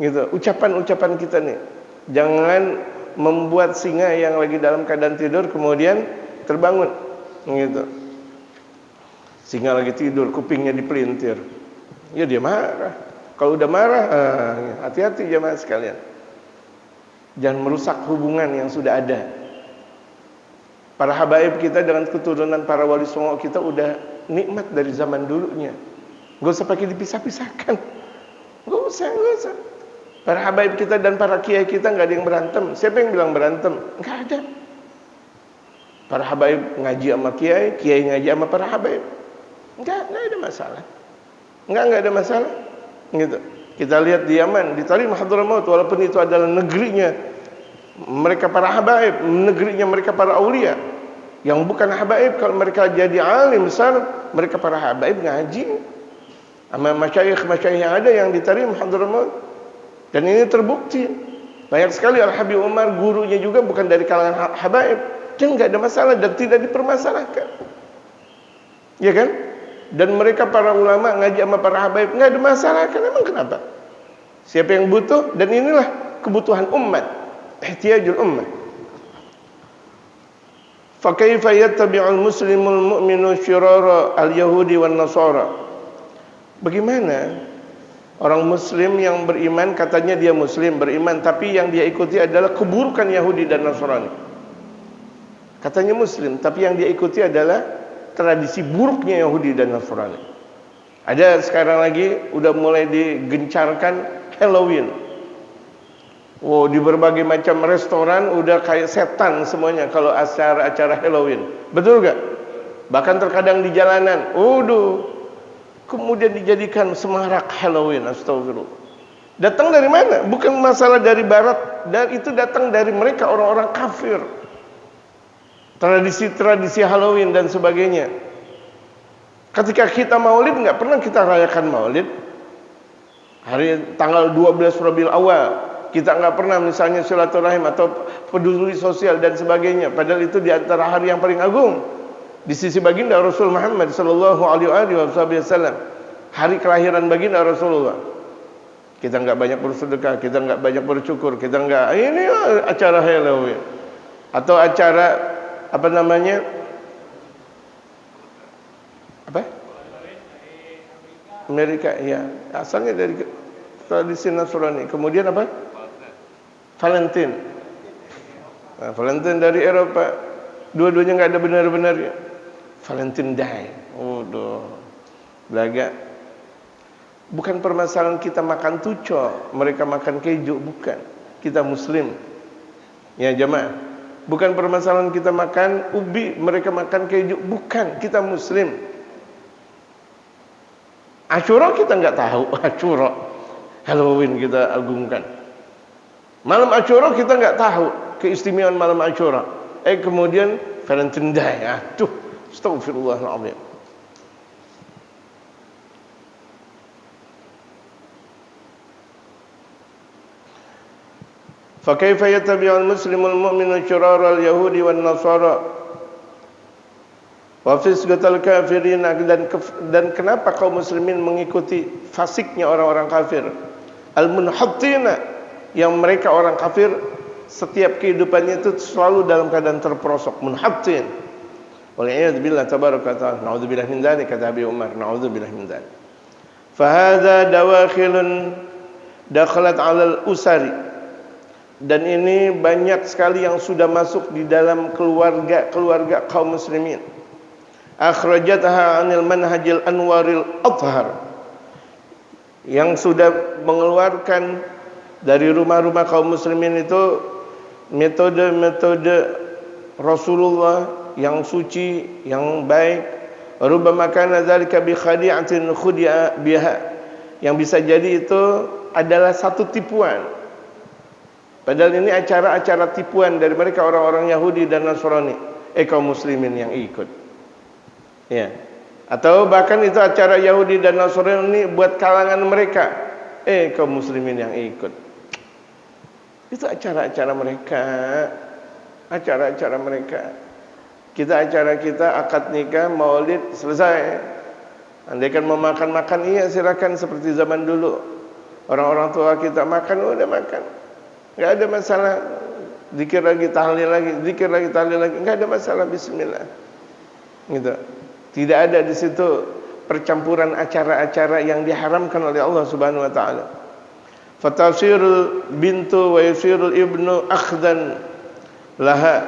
Gitu. Ucapan-ucapan kita nih, jangan membuat singa yang lagi dalam keadaan tidur kemudian terbangun. Gitu. Singa lagi tidur, kupingnya dipelintir. Ya dia marah. Kalau udah marah, hati-hati jemaah sekalian. Jangan merusak hubungan yang sudah ada. Para habaib kita dengan keturunan para wali songo kita udah nikmat dari zaman dulunya. Gak usah pakai dipisah-pisahkan. Gak usah. Para habaib kita dan para kiai kita gak ada yang berantem. Siapa yang bilang berantem? Gak ada. Para habaib ngaji sama kiai ngaji sama para habaib. Gak ada masalah. Gak ada masalah. Gitu. Kita lihat di Yaman, di Tarim Hadramaut, walaupun itu adalah negerinya mereka para habaib, negerinya mereka para aulia. Yang bukan habaib, kalau mereka jadi alim besar, mereka para habaib ngaji sama masyayikh yang ada yang di Tarim Hadramaut. Dan ini terbukti. Banyak sekali Al-Habib Umar gurunya juga bukan dari kalangan habaib. Dan enggak ada masalah dan tidak dipermasalahkan. Ya kan? Dan mereka para ulama ngaji sama para habaib enggak ada masalah kan, emang kenapa? Siapa yang butuh, dan inilah kebutuhan umat, ihtiyajul ummah. Fa kaifa yattabi'ul muslimul mu'minu syirara al-yahudi wan nasara? Bagaimana orang muslim yang beriman, katanya dia muslim beriman, tapi yang dia ikuti adalah keburukan Yahudi dan Nasrani. Katanya muslim, tapi yang dia ikuti adalah tradisi buruknya Yahudi dan Nasrani. Ada sekarang lagi udah mulai digencarkan Halloween. Wow, di berbagai macam restoran udah kayak setan semuanya kalau acara-acara Halloween. Betul gak? Bahkan terkadang di jalanan, kemudian dijadikan semarak Halloween. Astagfirullah. Datang dari mana? Bukan masalah dari barat, dan itu datang dari mereka orang-orang kafir. Tradisi-tradisi Halloween dan sebagainya. Ketika kita maulid, nggak pernah kita rayakan maulid. Hari tanggal 12 Rabiul Awal, kita nggak pernah misalnya silaturahim atau peduli sosial dan sebagainya. Padahal itu di antara hari yang paling agung di sisi baginda Rasul Muhammad sallallahu alaihi wasallam. Hari kelahiran baginda Rasulullah. Kita nggak banyak bersedekah, kita nggak banyak bersyukur, kita nggak ini acara Halloween atau acara apa namanya? Apa? Amerika, ya. Asalnya dari tradisi Nasrani. Kemudian apa? Valentine. Nah, Valentine dari Eropa. Dua-duanya nggak ada benar-benarnya. Valentine Day. Waduh. Belaga. Bukan permasalahan kita makan tuco, mereka makan keju, bukan. Kita Muslim. Ya jemaah. Bukan permasalahan kita makan ubi, mereka makan keju, bukan. Kita Muslim. Asyura kita nggak tahu. Asyura, Halloween kita agungkan. Malam Asyura kita nggak tahu keistimewaan malam Asyura. Kemudian Valentine Day. Aduh, astagfirullahaladzim. Fakaifa yatabi'ul muslimul mu'minu syuraral yahudi wan nasara wa fisqatal kafirin, dan kenapa kaum muslimin mengikuti fasiknya orang-orang kafir, al-munhattina, yang mereka orang kafir setiap kehidupannya itu selalu dalam keadaan terperosok, munhattin. Wal'iyadu billah tabaraka ta'ala, na'udzubillah min dzalik, kata Abi Umar, na'udzubillah min dzalik. Fa hadza dawakhilun dakhalat 'alal usari, dan ini banyak sekali yang sudah masuk di dalam keluarga kaum muslimin. Akhrajatha 'anil manhajil anwaril athhar, yang sudah mengeluarkan dari rumah-rumah kaum muslimin itu metode-metode Rasulullah yang suci, yang baik. Rubbama kana dzalika bi khadi'atin khudi'a biha, yang bisa jadi itu adalah satu tipuan. Padahal ini acara-acara tipuan dari mereka orang-orang Yahudi dan Nasrani. Kaum muslimin yang ikut. Ya. Atau bahkan itu acara Yahudi dan Nasrani buat kalangan mereka. Kaum muslimin yang ikut. Itu acara-acara mereka. Acara-acara mereka. Acara kita akad nikah, maulid, selesai. Andaikan mau makan-makan, iya silakan seperti zaman dulu. Orang-orang tua kita makan, udah makan. Enggak ada masalah. Zikir lagi, tahlil lagi, zikir lagi, tahlil lagi, enggak ada masalah, bismillah. Gitu. Tidak ada di situ percampuran acara-acara yang diharamkan oleh Allah Subhanahu wa taala. Fatasirul bintu wa yusirul ibnu akhdan laha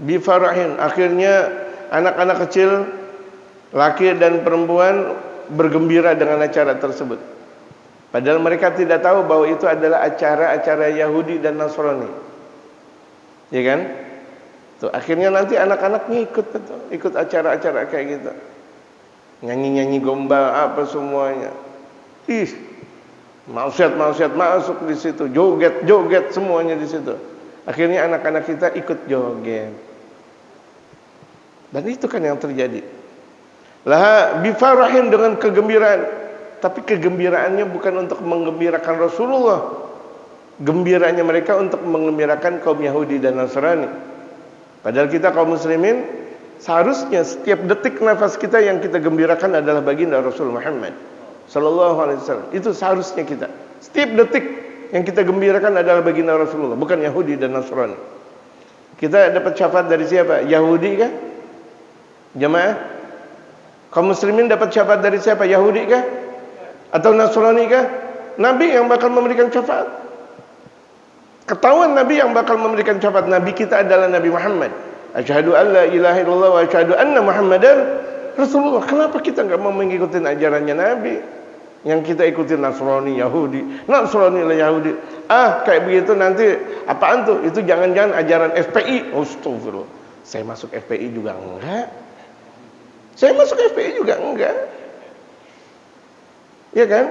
bi farahin. Akhirnya anak-anak kecil laki dan perempuan bergembira dengan acara tersebut. Padahal mereka tidak tahu bahwa itu adalah acara-acara Yahudi dan Nasrani. Ya kan? Tuh, akhirnya nanti anak-anak ngikut betul, ikut acara-acara kayak gitu. Nyanyi-nyanyi gombal apa semuanya. Maksiat-maksiat masuk di situ, joget-joget semuanya di situ. Akhirnya anak-anak kita ikut joget. Dan itu kan yang terjadi. Laha bifarahin, dengan kegembiraan. Tapi kegembiraannya bukan untuk menggembirakan Rasulullah. Gembiranya mereka untuk menggembirakan kaum Yahudi dan Nasrani. Padahal kita kaum muslimin seharusnya setiap detik nafas kita yang kita gembirakan adalah baginda Rasul Muhammad sallallahu alaihi wasallam. Itu seharusnya kita. Setiap detik yang kita gembirakan adalah baginda Rasulullah, bukan Yahudi dan Nasrani. Kita dapat syafaat dari siapa? Yahudi kah? Jemaah? Kaum muslimin dapat syafaat dari siapa? Yahudi kah? Atau Nasrani kah? Nabi yang bakal memberikan syafaat. Ketahuan Nabi yang bakal memberikan syafaat. Nabi kita adalah Nabi Muhammad. Asyhadu an la ilaha illallah wa asyhadu anna Muhammadan Rasulullah. Kenapa kita enggak mau mengikuti ajarannya Nabi? Yang kita ikuti Nasrani, Yahudi. Nasrani lah Yahudi. Kayak begitu nanti apaan tuh? Itu jangan-jangan ajaran FPI. Astagfirullah. Saya masuk FPI juga enggak. Saya masuk FPI juga enggak. Ya kan?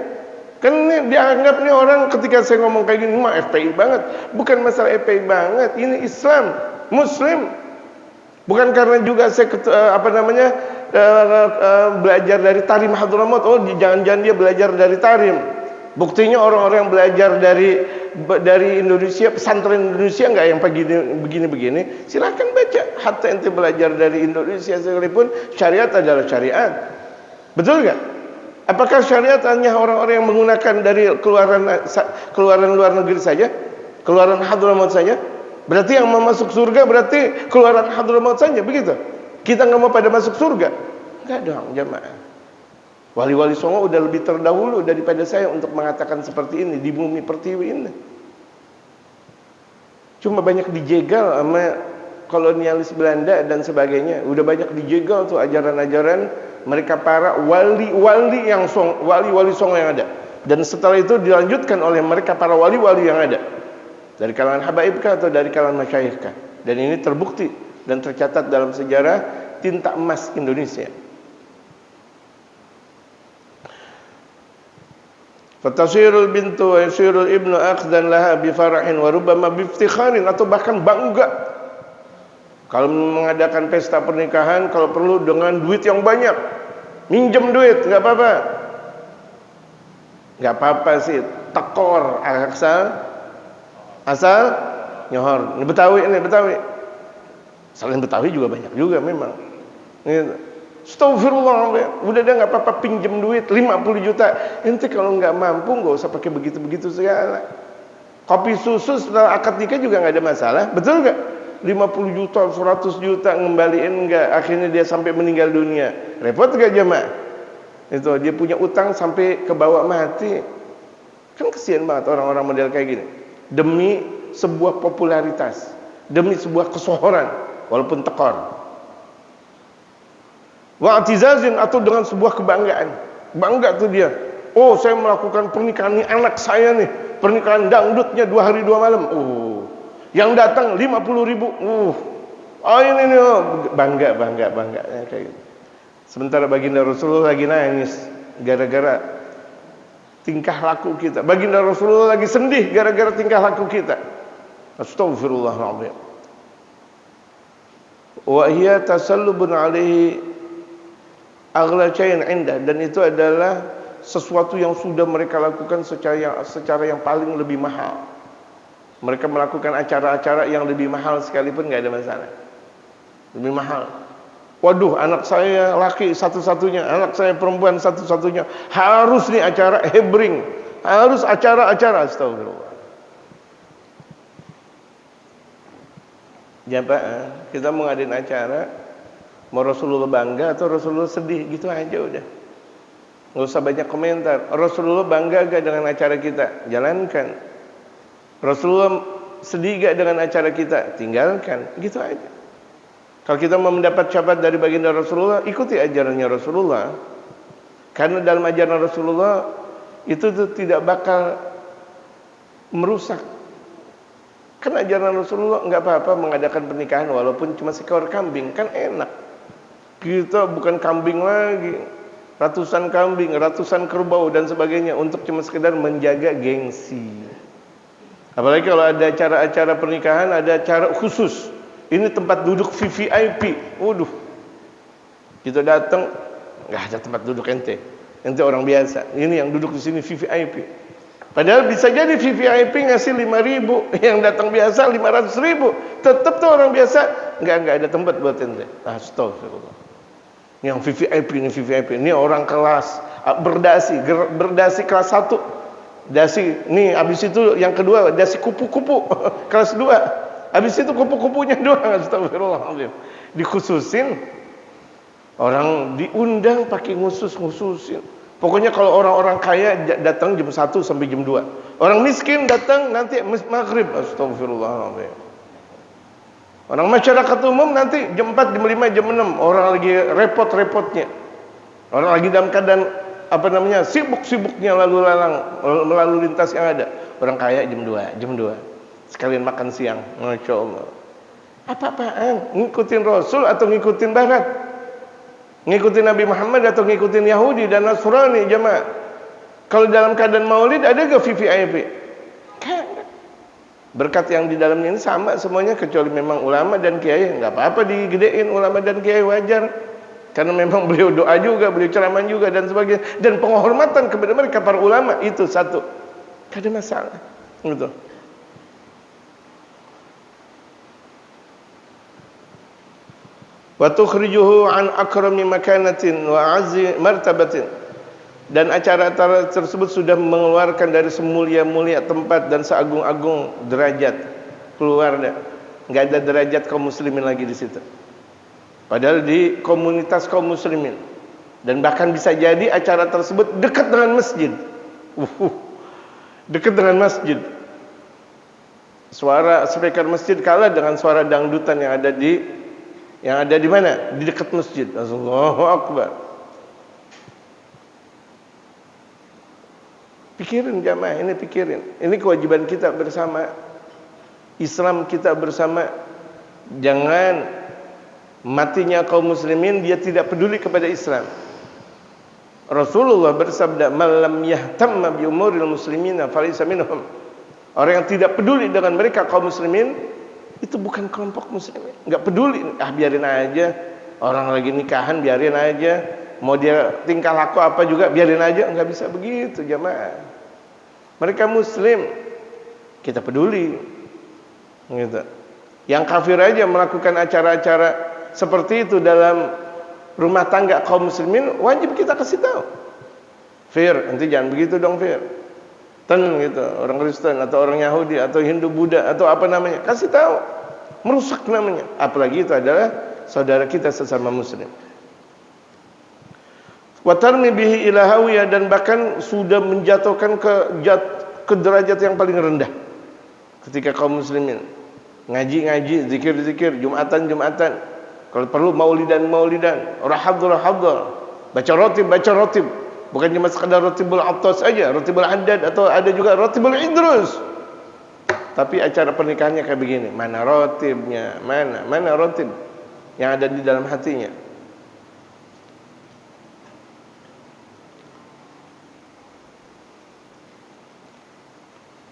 Kan ini dianggap nih orang ketika saya ngomong kayak gini, mah FPI banget. Bukan masalah FPI banget, ini Islam, Muslim. Bukan karena juga saya belajar dari Tarim Hadramaut. Jangan-jangan dia belajar dari Tarim. Buktinya orang-orang yang belajar dari Indonesia, pesantren Indonesia enggak yang begini-begini. Silakan baca. Hatta ente belajar dari Indonesia sekalipun, syariat adalah syariat. Betul enggak? Apakah syariat hanya orang-orang yang menggunakan dari keluaran luar negeri saja? Keluaran Hadramaut saja? Berarti yang mau masuk surga berarti keluaran Hadramaut saja, begitu? Kita nggak mau pada masuk surga? Enggak dong, jemaah. Wali-wali Songo udah lebih terdahulu daripada saya untuk mengatakan seperti ini di bumi pertiwi ini. Cuma banyak dijegal sama kolonialis Belanda dan sebagainya. Udah banyak dijegal tuh ajaran-ajaran mereka para wali-wali wali-wali Songo yang ada. Dan setelah itu dilanjutkan oleh mereka para wali-wali yang ada. Dari kalangan habaibkah atau dari kalangan masyayikhkah. Dan ini terbukti dan tercatat dalam sejarah tinta emas Indonesia. Fatasirul bintu wa yasirul ibnu akhdan laha bifarahin wa rubbama biftikharin, atau bahkan bangga kalau mengadakan pesta pernikahan, kalau perlu dengan duit yang banyak, minjem duit, nggak apa-apa sih, tekor asal nyohor. Ini Betawi. Selain Betawi juga banyak juga memang. Gitu. Astagfirullah, udah nggak apa-apa pinjem duit 50 juta. Ente kalau nggak mampu nggak usah pakai begitu-begitu segala. Kopi susu setelah akad nikah juga nggak ada masalah, betul nggak? 50 juta, 100 juta ngembaliin nggak, akhirnya dia sampai meninggal dunia. Repot nggak jemaah? Itu dia punya utang sampai ke bawah mati. Kan kesian banget orang-orang model kayak gini. Demi sebuah popularitas, demi sebuah kesohoran, walaupun tekor. Wa'tizazin, atau dengan sebuah kebanggaan. Bangga tuh dia. Oh, saya melakukan pernikahan ini anak saya nih. Pernikahan dangdutnya 2 hari 2 malam. Yang datang 50.000. Ini nih, bangga kayak gitu. Sementara baginda Rasulullah lagi nangis gara-gara tingkah laku kita. Baginda Rasulullah lagi sedih gara-gara tingkah laku kita. Astagfirullahaladzim. Wa hiya tasallubun alaihi aghla syai'in indah, dan itu adalah sesuatu yang sudah mereka lakukan secara yang paling lebih mahal. Mereka melakukan acara-acara yang lebih mahal sekalipun nggak ada masalah. Lebih mahal. Waduh, anak saya laki satu-satunya, anak saya perempuan satu-satunya, harus nih acara hebring, harus acara-acara. Astagfirullah. Jamaah, kita mau ngadain acara, mau Rasulullah bangga atau Rasulullah sedih, gitu aja udah. Nggak usah banyak komentar. Rasulullah bangga gak dengan acara kita? Jalankan. Rasulullah sedih gak dengan acara kita? Tinggalkan. Gitu aja. Kalau kita mau mendapat syafaat dari baginda Rasulullah, ikuti ajarannya Rasulullah. Karena dalam ajaran Rasulullah itu tuh tidak bakal merusak. Kan ajaran Rasulullah nggak apa-apa mengadakan pernikahan walaupun cuma seekor kambing, kan enak. Kita bukan kambing lagi, ratusan kambing, ratusan kerbau dan sebagainya untuk cuma sekedar menjaga gengsi. Apalagi kalau ada acara-acara pernikahan, ada acara khusus. Ini tempat duduk VVIP. Waduh, kita datang nggak ada tempat duduk ente orang biasa. Ini yang duduk di sini VVIP. Padahal bisa jadi VVIP ngasih 5.000, yang datang biasa 500.000. Tetap tuh orang biasa nggak ada tempat buat ente. Astagfirullah. Yang VVIP ini orang kelas berdasi kelas 1. Dasi nih, habis itu yang kedua dasi kupu-kupu kelas 2. Habis itu kupu-kupunya doang. Astagfirullahaladzim. Dikhususin. Orang diundang pakai ngususin. Pokoknya kalau orang-orang kaya datang jam 1 sampai jam 2. Orang miskin datang nanti maghrib. Astagfirullahaladzim. Orang masyarakat umum nanti jam 4, jam 5, jam 6. Orang lagi repot-repotnya. Orang lagi dalam keadaan sibuk-sibuknya melalui lintas yang ada. Orang kaya jam 2. Sekalian makan siang. Masya Allah. Apa-apaan? Ngikutin Rasul atau ngikutin Barat? Ngikutin Nabi Muhammad atau ngikutin Yahudi dan Nasrani, jemaah? Kalau dalam keadaan maulid ada gak VVIP? Kan. Berkat yang di dalamnya ini sama semuanya, kecuali memang ulama dan kiai. Nggak apa-apa digedein ulama dan kiai, wajar. Karena memang beliau doa juga, beliau ceramah juga dan sebagainya. Dan penghormatan kepada mereka para ulama itu satu. Nggak ada masalah. Gitu. Wa tukhrijuhu an akrami makanatin wa azzi martabatin. Dan acara-acara tersebut sudah mengeluarkan dari semulia-mulia tempat dan seagung-agung derajat. Keluar dah. Enggak ada derajat kaum muslimin lagi di situ. Padahal di komunitas kaum muslimin. Dan bahkan bisa jadi acara tersebut dekat dengan masjid. Dekat dengan masjid. Suara speaker masjid kalah dengan suara dangdutan yang ada di mana? Di dekat masjid. Allahu Akbar. Pikirin jamaah, ini pikirin. Ini kewajiban kita bersama. Islam kita bersama. Jangan matinya kaum muslimin dia tidak peduli kepada Islam. Rasulullah bersabda, "Man lam yahtamma bi umuril muslimina falaysa minhum." Orang yang tidak peduli dengan mereka kaum muslimin itu bukan kelompok muslimin. Enggak peduli, biarin aja. Orang lagi nikahan biarin aja. Mau dia tingkah laku apa juga biarin aja. Enggak bisa begitu jamaah. Mereka muslim, kita peduli. Gitu. Yang kafir aja melakukan acara-acara seperti itu dalam rumah tangga kaum muslimin, wajib kita kasih tahu. Fir, nanti jangan begitu dong Fir. Gitu, orang Kristen atau orang Yahudi atau Hindu Buddha atau apa namanya, kasih tahu. Merusak namanya. Apalagi itu adalah saudara kita sesama muslim. Wa tarmi bihi ila hawiyah, dan bahkan sudah menjatuhkan ke derajat yang paling rendah. Ketika kaum muslimin ngaji, zikir, Jumatan, kalau perlu maulidan, rahadhar, baca rotib, bukan cuma sekadar rotibul attas saja, rotibul haddad, atau ada juga rotibul idrus. Tapi acara pernikahannya kayak begini, mana rotibnya, mana rotib yang ada di dalam hatinya.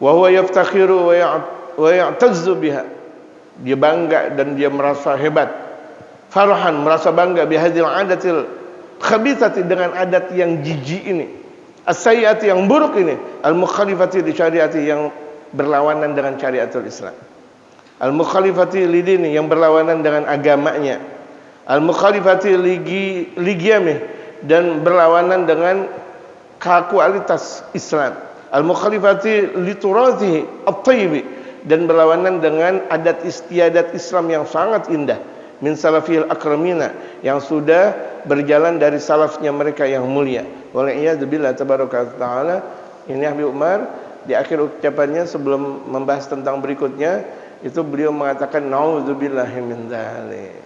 Wa huwa yaftakhiru wa ya'tazzu biha. Dia bangga dan dia merasa hebat. Farhan, merasa bangga bihadil adatil khabithati, dengan adat yang jijik ini, as-sayyiati, yang buruk ini, al-mukhalifati li syariati, yang berlawanan dengan syariatul Islam, al-mukhalifati lidini, yang berlawanan dengan agamanya, al-mukhalifati ligiyamih, dan berlawanan dengan kualitas Islam, al-mukhalifati lituratihi at-tayyibi, dan berlawanan dengan adat istiadat Islam yang sangat indah, min salafil akramina, yang sudah berjalan dari salafnya mereka yang mulia. Waliyadzubillah tabaraka taala. Ini Habib Umar di akhir ucapannya sebelum membahas tentang berikutnya itu beliau mengatakan naudzubillahi min dzalik.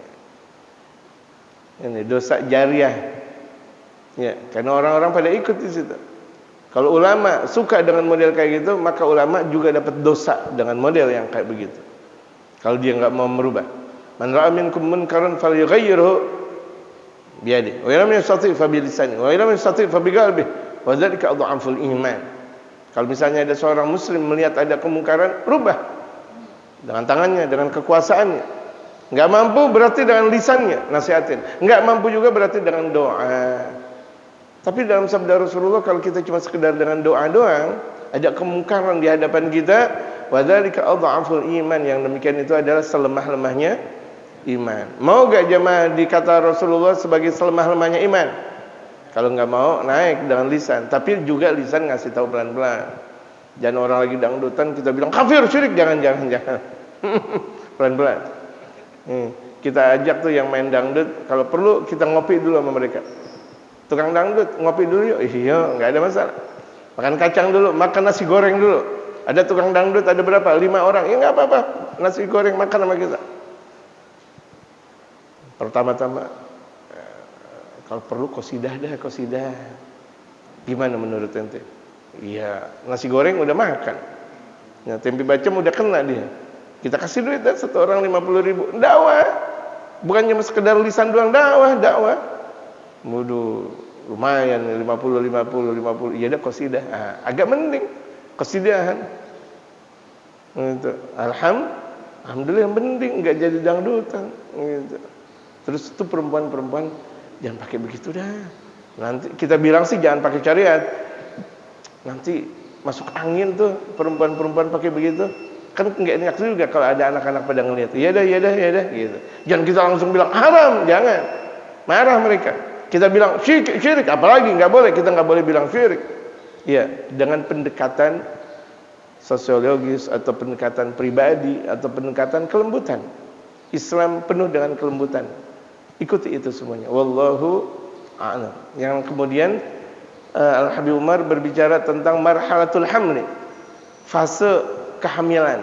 Ini dosa jariah. Ya, karena orang-orang pada ikut di situ. Kalau ulama suka dengan model kayak gitu, maka ulama juga dapat dosa dengan model yang kayak begitu. Kalau dia enggak mau merubah. Man ra'a minkum munkaran falyughayyirhu biyadihi wa lam yastati' fa bilisanihi wa lam yastati' fa biqalbihi wa dzalika adhaful iman. Kalau misalnya ada seorang muslim melihat ada kemungkaran, rubah dengan tangannya, dengan kekuasaannya. Enggak mampu berarti dengan lisannya nasihatin. Enggak mampu juga berarti dengan doa. Tapi dalam sabda Rasulullah, kalau kita cuma sekedar dengan doa doang, ada kemungkaran di hadapan kita, wa dzalika adhaful iman, yang demikian itu adalah selemah-lemahnya iman. Mau gak jemaah dikata Rasulullah sebagai selemah-lemahnya iman? Kalau nggak mau, naik dengan lisan. Tapi juga lisan ngasih tahu pelan-pelan. Jangan orang lagi dangdutan kita bilang kafir, syirik, jangan. Pelan-pelan. Kita ajak tuh yang main dangdut, kalau perlu kita ngopi dulu sama mereka. Tukang dangdut ngopi dulu yuk. Iya, nggak ada masalah. Makan kacang dulu, makan nasi goreng dulu. Ada tukang dangdut, ada berapa? 5 orang. Ya nggak apa-apa. Nasi goreng makan sama kita. Pertama-tama, kalau perlu qasidah. Gimana menurut ente? Iya, nasi goreng udah makan. Ya, tempe bacem udah kena dia. Kita kasih duit dah, satu orang 50.000. Dakwah. Bukan cuma sekedar lisan doang, dakwah. Waduh, lumayan 50. Iya dah qasidah. Agak mending qasidahan. Gitu. Alhamdulillah yang penting enggak jadi dangdutan gitu. Terus itu perempuan jangan pakai begitu dah. Nanti kita bilang sih jangan pakai syariat. Nanti masuk angin tuh perempuan pakai begitu. Kan enggak enak juga kalau ada anak-anak pada ngelihat. Iya dah gitu. Jangan kita langsung bilang haram, jangan. Marah mereka. Kita bilang syirik, apalagi enggak boleh, kita enggak boleh bilang syirik. Iya, dengan pendekatan sosiologis atau pendekatan pribadi atau pendekatan kelembutan. Islam penuh dengan kelembutan. Ikuti itu semuanya. Wallahu Yang kemudian Al-Habib Umar berbicara tentang marhalatul hamli, fase kehamilan.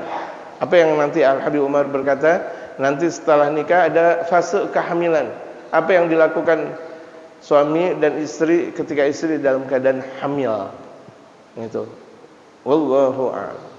Apa yang nanti Al-Habib Umar berkata, nanti setelah nikah ada fase kehamilan. Apa yang dilakukan suami dan istri ketika istri dalam keadaan hamil. Itu. Wallahu a'lam.